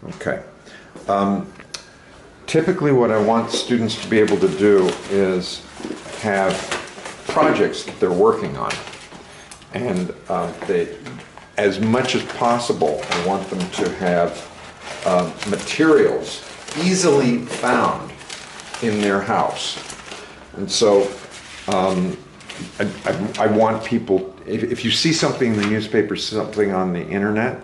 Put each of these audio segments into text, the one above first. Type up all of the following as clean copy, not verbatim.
Okay. Typically what I want students to be able to do is have projects that they're working on. And as much as possible, I want them to have materials easily found in their house. And so I want people, if you see something in the newspaper, something on the internet,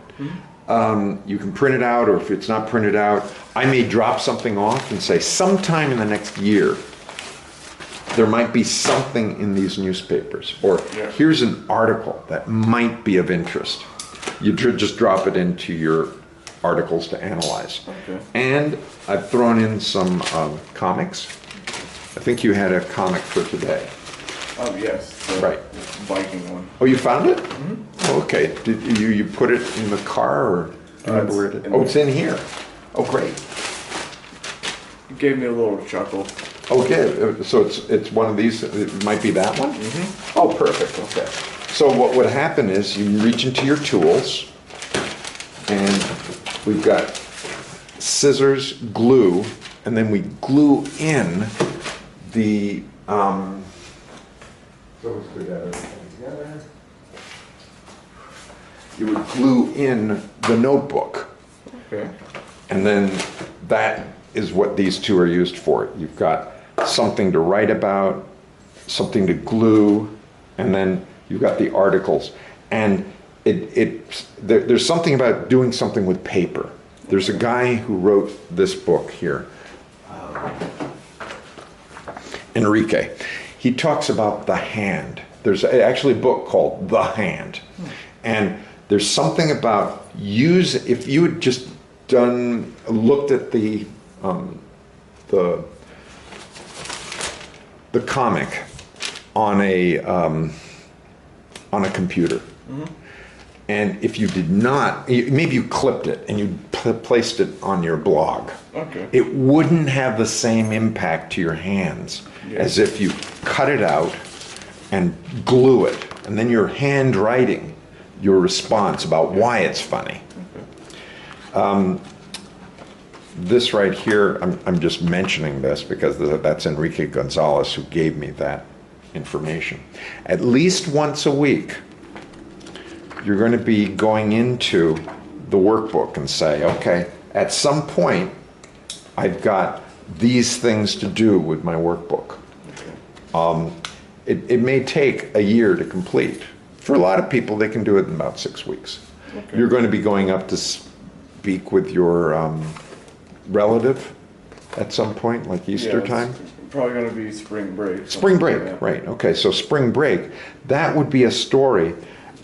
you can print it out, or if it's not printed out, I may drop something off and say, sometime in the next year, there might be something in these newspapers, or here's an article that might be of interest. You just drop it into your articles to analyze. Okay. And I've thrown in some comics. I think you had a comic for today. Oh, yes. Right. Viking one. Oh, you found it? Mm-hmm. Okay. Did you put it in the car, or do you remember where it is? Oh, it's in here. Oh, great. It gave me a little chuckle. Okay, so it's one of these. It might be that one? Mm-hmm. Oh, perfect. Okay. So what would happen is you reach into your tools, and we've got scissors, glue, and then we glue in the you would glue in the notebook. Okay. And then that is what these two are used for. You've got something to write about, something to glue, and then you've got the articles. And there's something about doing something with paper. There's a guy who wrote this book here, Enrique. He talks about the hand. There's actually a book called The Hand. And there's something about if you had just looked at the comic on a computer, and if you did not, maybe you clipped it and you placed it on your blog, it wouldn't have the same impact to your hands as if you cut it out and glue it, and then you're handwriting your response about why it's funny. This right here, I'm just mentioning this because that's Enrique Gonzalez who gave me that information. At least once a week, you're going to be going into the workbook and say, okay, at some point, I've got these things to do with my workbook. It may take a year to complete. For a lot of people, they can do it in about 6 weeks. Okay. You're going to be going up to speak with your relative at some point, like Easter time? Probably going to be spring break. Spring break, right. Okay, so spring break, that would be a story.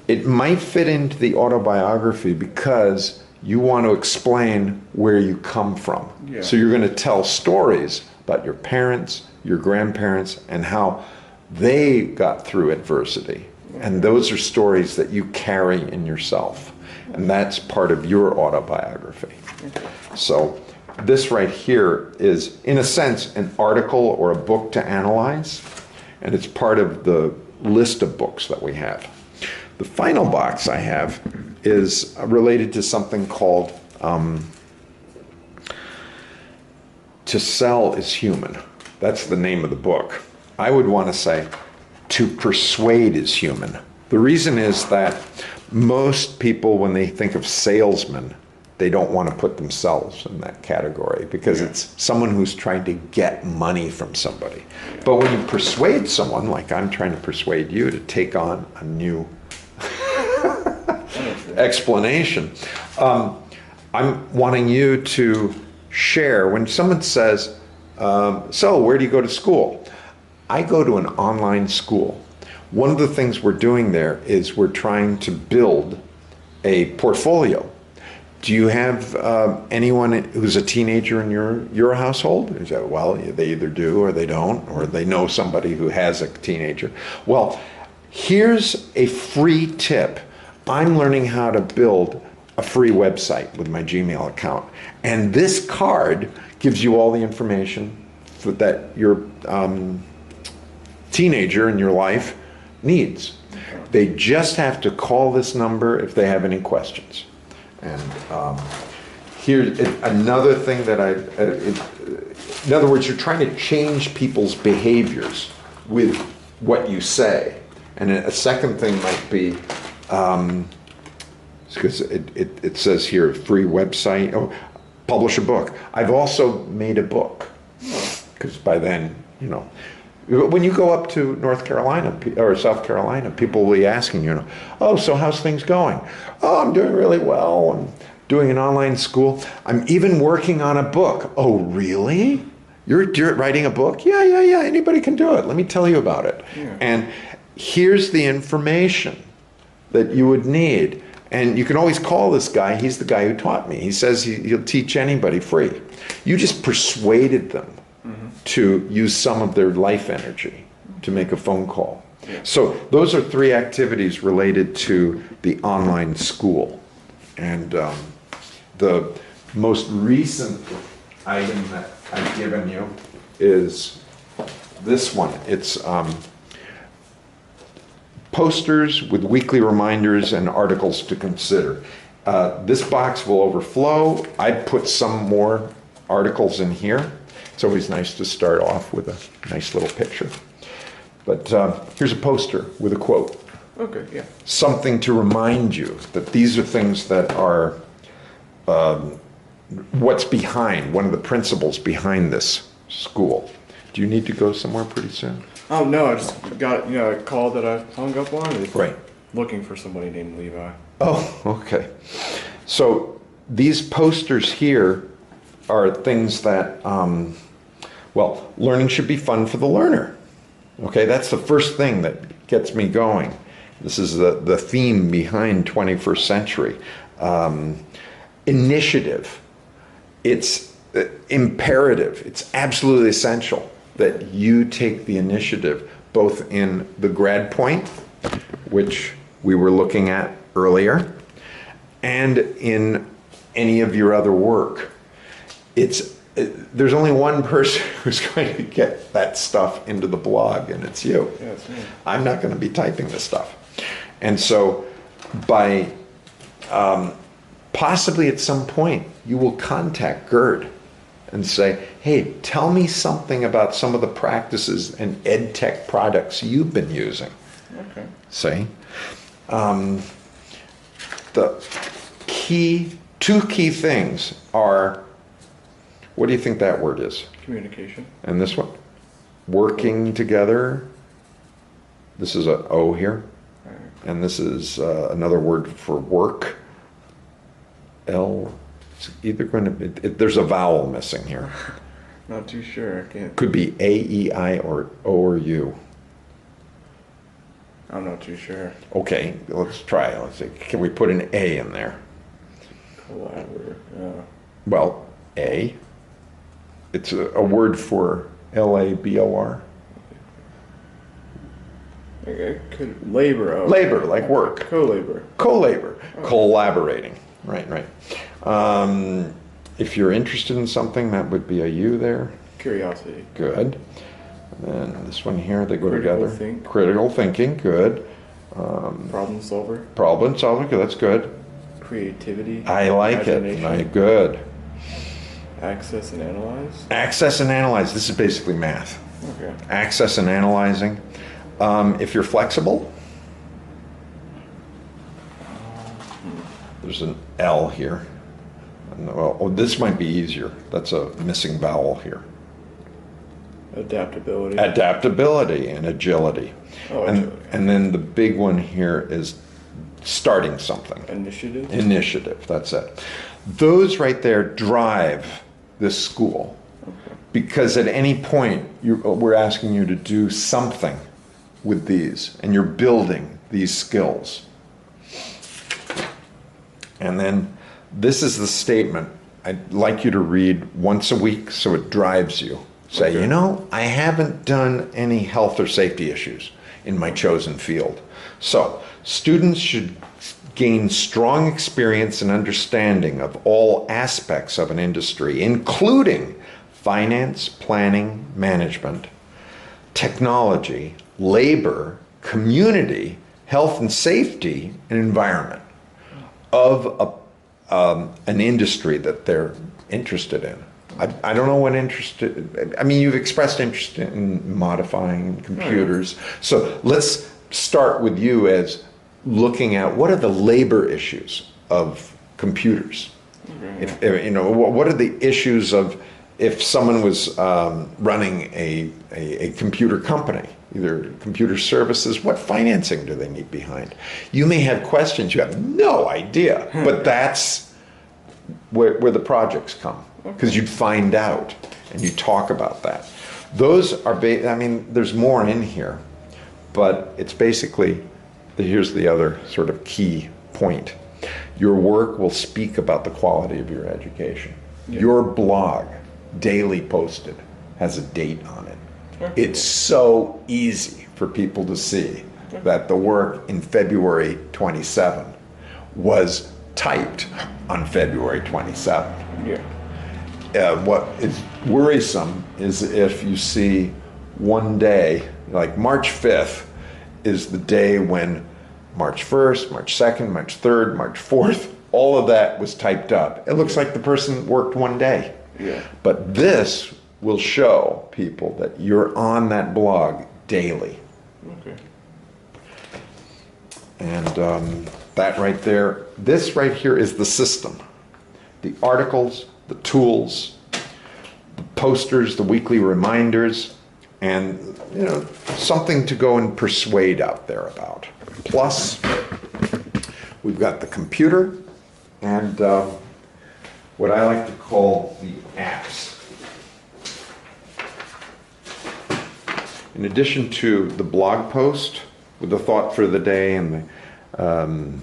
It might fit into the autobiography because you want to explain where you come from. Yeah. So you're going to tell stories about your parents, your grandparents, and how they got through adversity. And those are stories that you carry in yourself. And that's part of your autobiography. So this right here is, in a sense, an article or a book to analyze. And it's part of the list of books that we have. The final box I have is related to something called To Sell is Human. That's the name of the book. I would want to say To Persuade is Human. The reason is that most people, when they think of salesmen, they don't want to put themselves in that category because it's someone who's trying to get money from somebody. But when you persuade someone, like I'm trying to persuade you to take on a new explanation, I'm wanting you to share. When someone says, so where do you go to school? I go to an online school. One of the things we're doing there is we're trying to build a portfolio. Do you have anyone who's a teenager in your household? Is that, well, they either do or they don't, or they know somebody who has a teenager. Well, here's a free tip. I'm learning how to build a free website with my Gmail account. And this card gives you all the information that your teenager in your life needs. They just have to call this number if they have any questions. And Another thing that in other words, you're trying to change people's behaviors with what you say. And a second thing might be, because it says here, free website, publish a book. I've also made a book, because by then, when you go up to North Carolina or South Carolina, people will be asking oh, so how's things going? Oh, I'm doing really well. I'm doing an online school. I'm even working on a book. Oh, really? You're writing a book? Yeah. Anybody can do it. Let me tell you about it. Yeah. And here's the information that you would need. And you can always call this guy. He's the guy who taught me. He says he'll teach anybody free. You just persuaded them to use some of their life energy to make a phone call. Yeah. So those are 3 activities related to the online school. And the most recent item that I've given you is this one. It's posters with weekly reminders and articles to consider. This box will overflow. I put some more articles in here. It's always nice to start off with a nice little picture. But here's a poster with a quote. Okay, yeah. Something to remind you that these are things that are what's behind, one of the principles behind this school. Do you need to go somewhere pretty soon? Oh, no, I just got, a call that I hung up on. Right. Looking for somebody named Levi. Oh, okay. So these posters here are things that, learning should be fun for the learner. Okay, that's the first thing that gets me going. This is the theme behind 21st century. Initiative. It's imperative. It's absolutely essential that you take the initiative, both in the grad point, which we were looking at earlier, and in any of your other work. There's only one person who's going to get that stuff into the blog, and it's you. Yeah, it's me. I'm not going to be typing this stuff. And so by possibly at some point, you will contact Gerd and say, hey, tell me something about some of the practices and ed tech products you've been using. Okay. See? The two key things are, what do you think that word is? Communication. And this one? Working together. This is an O here. Right. And this is another word for work. L. It's either going to, there's a vowel missing here. Not too sure. I can't. Could be A, E, I, or O, or U. I'm not too sure. Okay, let's try. Let's see. Can we put an A in there? Collaborator. Yeah. Well, A. It's a word for L-A-B-O-R. Could labor. Oh, labor, like work. Co-labor. Co-labor. Oh. Collaborating. Right. If you're interested in something, that would be a U there. Curiosity. Good. And then this one here, they go Critical together. Think. Critical thinking. Good. Problem solver. Problem solving. Good. That's good. Creativity. I like it. Good. Access and analyze. Access and analyze. This is basically math. Okay. Access and analyzing. If you're flexible, there's an L here. Well, this might be easier. That's a missing vowel here. Adaptability. Adaptability and agility. Oh, agility. And then the big one here is starting something. Initiative. Initiative, that's it. Those right there drive this school. Okay. Because at any point, we're asking you to do something with these, and you're building these skills. And then this is the statement I'd like you to read once a week so it drives you. Say, okay. I haven't done any health or safety issues in my chosen field. So students should gain strong experience and understanding of all aspects of an industry, including finance, planning, management, technology, labor, community, health and safety, and environment of an industry that they're interested in. I don't know what interested. I mean, you've expressed interest in modifying computers. So let's start with you as looking at what are the labor issues of computers. If, you know, what are the issues of if someone was running a computer company, either computer services, what financing do they need behind? You may have questions you have no idea, but that's where the projects come, because you'd find out and you talk about that. Those are, I mean, there's more in here, but it's basically, here's the other sort of key point. Your work will speak about the quality of your education. Yeah. Your blog, daily posted, has a date on it. Okay. It's so easy for people to see that the work in February 27 was typed on February 27. Yeah. What is worrisome is if you see one day, like March 5th is the day when March 1st, March 2nd, March 3rd, March 4th, all of that was typed up. It looks like the person worked one day. Yeah. But this will show people that you're on that blog daily. Okay. And that right there, this right here is the system. The articles, the tools, the posters, the weekly reminders, and you know, something to go and persuade out there about. Plus, we've got the computer and what I like to call the apps. In addition to the blog post with the thought for the day and the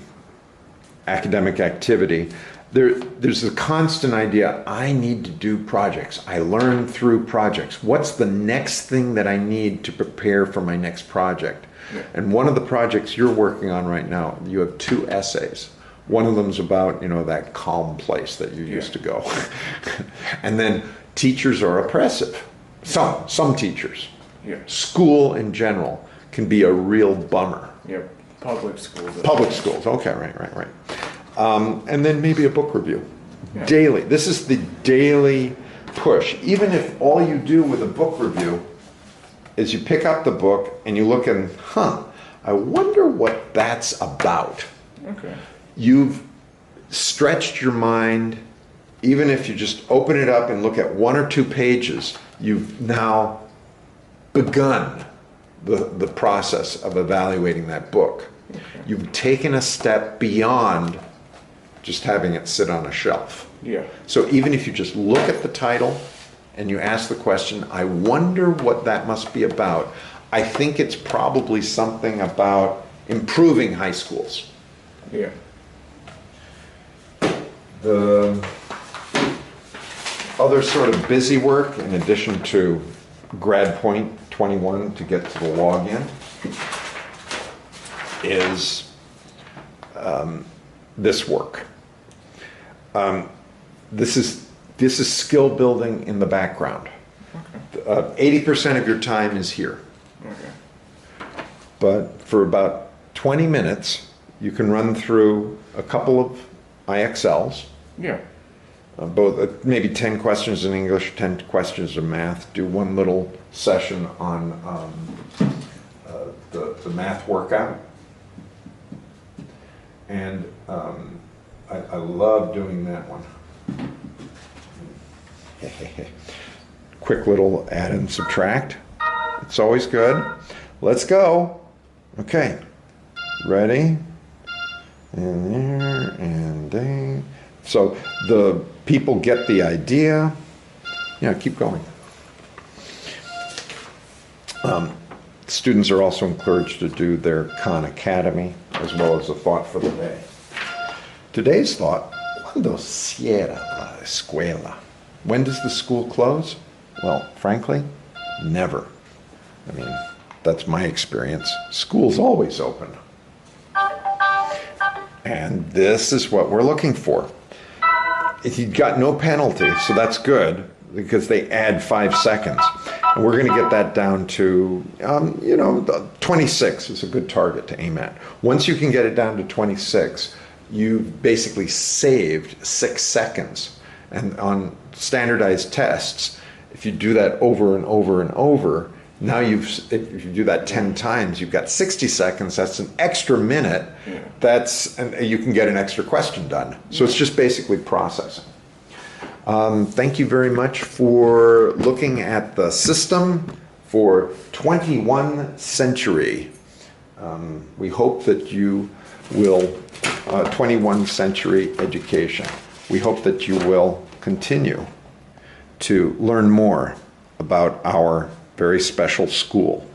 academic activity, there's a constant idea, I need to do projects. I learn through projects. What's the next thing that I need to prepare for my next project? Yeah. And one of the projects you're working on right now, you have 2 essays. One of them's about, you know, that calm place that you used to go. And then teachers are oppressive. Some teachers. Yeah. School in general can be a real bummer. Yep. Public schools. Public schools. Okay, right. And then maybe a book review. Yeah. Daily. This is the daily push. Even if all you do with a book review is you pick up the book and you look and, I wonder what that's about. Okay. You've stretched your mind. Even if you just open it up and look at 1 or 2 pages, you've now begun the process of evaluating that book. Okay. You've taken a step beyond just having it sit on a shelf. Yeah. So even if you just look at the title and you ask the question, I wonder what that must be about, I think it's probably something about improving high schools. Yeah. The other sort of busy work, in addition to GradPoint 21 to get to the login, is this work. This is skill building in the background. Okay. 80% of your time is here. Okay. But for about 20 minutes, you can run through a couple of IXLs. Yeah. Both maybe 10 questions in English, 10 questions in math. Do one little session on the MathWorkout. And I love doing that one. Quick little add and subtract. It's always good. Let's go. Okay. Ready? And there, and there. So the people get the idea. Yeah, keep going. Students are also encouraged to do their Khan Academy as well as a thought for the day. Today's thought, ¿Cuándo cierra la escuela? When does the school close? Well, frankly, never. I mean, that's my experience. School's always open. And this is what we're looking for. He got no penalty, so that's good, because they add 5 seconds. And we're going to get that down to, 26 is a good target to aim at. Once you can get it down to 26, you basically saved 6 seconds. And on standardized tests, if you do that over and over and over, now if you do that 10 times, you've got 60 seconds. That's an extra minute. And you can get an extra question done. So it's just basically processing. Thank you very much for looking at the system for 21 century. We hope that you will, 21 century education. We hope that you will continue to learn more about our very special school.